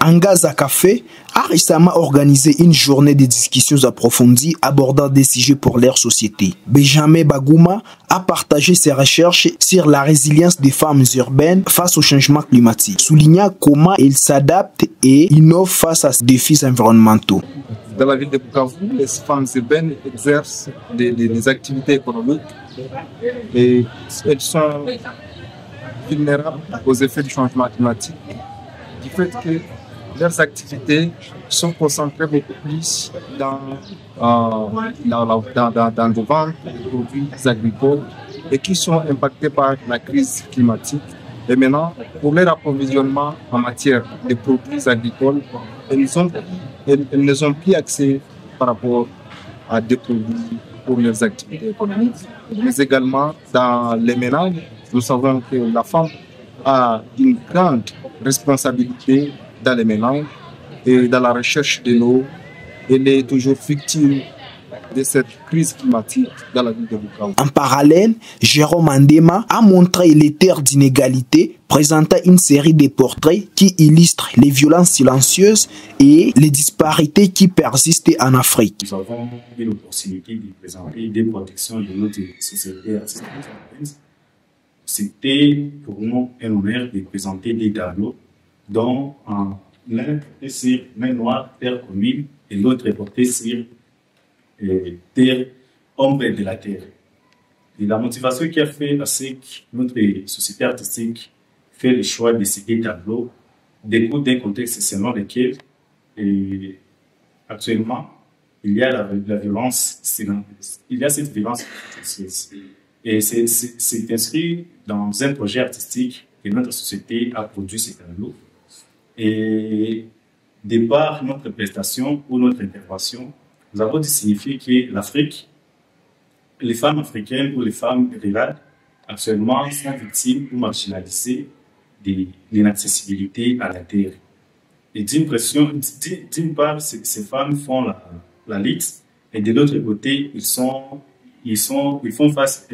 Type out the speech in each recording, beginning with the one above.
Angaza Café a récemment organisé une journée de discussions approfondies abordant des sujets pour leur société. Benjamin Bagouma a partagé ses recherches sur la résilience des femmes urbaines face au changement climatique, soulignant comment elles s'adaptent et innovent face à ces défis environnementaux. Dans la ville de Bukavu, les femmes urbaines exercent des activités économiques et elles sont vulnérables aux effets du changement climatique, du fait que leurs activités sont concentrées beaucoup plus dans le vente de produits agricoles et qui sont impactés par la crise climatique. Et maintenant, pour leur approvisionnement en matière de produits agricoles, elles ne ont plus accès par rapport à des produits pour leurs activités économiques. Mais également, dans les ménages, nous savons que la femme a une grande responsabilité dans les ménages et dans la recherche de l'eau. Elle est toujours victime de cette crise climatique dans la ville de Bukavu. En parallèle, Jérôme Andema a montré les terres d'inégalité, présentant une série de portraits qui illustrent les violences silencieuses et les disparités qui persistent en Afrique. Nous avons eu l'opportunité de présenter des protections de notre société artistique. C'était pour nous un honneur de présenter des tableaux dont l'un est sur main noire, terre commune, et l'autre est porté sur terre, ombre de la terre. Et la motivation qui a fait à ce que notre société artistique fait le choix de ces tableaux découle d'un contexte selon lequel actuellement il y a la violence silencieuse. Il y a cette violence silencieuse. Et c'est inscrit dans un projet artistique que notre société a produit ces tableaux. Et de par notre prestation ou notre intervention, nous avons dû signifier que l'Afrique, les femmes africaines ou les femmes rurales, actuellement sont victimes ou marginalisées de l'inaccessibilité à la terre. Et d'une part, ces femmes font la lutte, et de l'autre côté, elles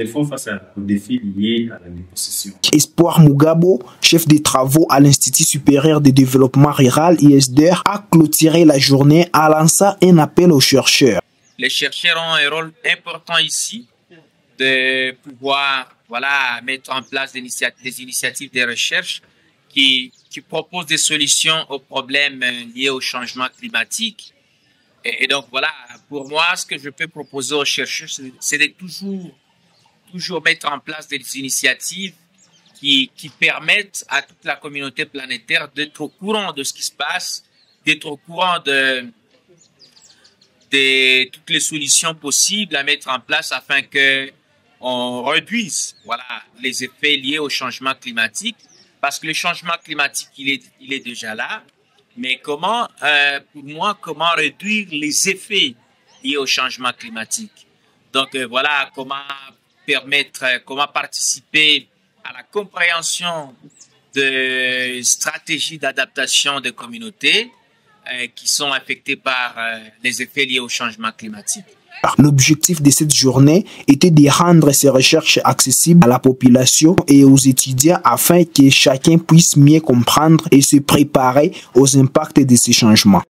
font face aux défis liés à la dépossession. Espoir Mugabo, chef des travaux à l'Institut supérieur de développement rural ISDR, a clôturé la journée en lançant un appel aux chercheurs. Les chercheurs ont un rôle important ici de pouvoir mettre en place des initiatives de recherche qui proposent des solutions aux problèmes liés au changement climatique. Et donc voilà, pour moi, ce que je peux proposer aux chercheurs, c'est de toujours mettre en place des initiatives qui permettent à toute la communauté planétaire d'être au courant de ce qui se passe, d'être au courant de toutes les solutions possibles à mettre en place afin que on réduise les effets liés au changement climatique. Parce que le changement climatique, il est déjà là. Mais comment réduire les effets liés au changement climatique? Donc comment participer à la compréhension de stratégies d'adaptation des communautés qui sont affectées par les effets liés au changement climatique. L'objectif de cette journée était de rendre ces recherches accessibles à la population et aux étudiants afin que chacun puisse mieux comprendre et se préparer aux impacts de ces changements.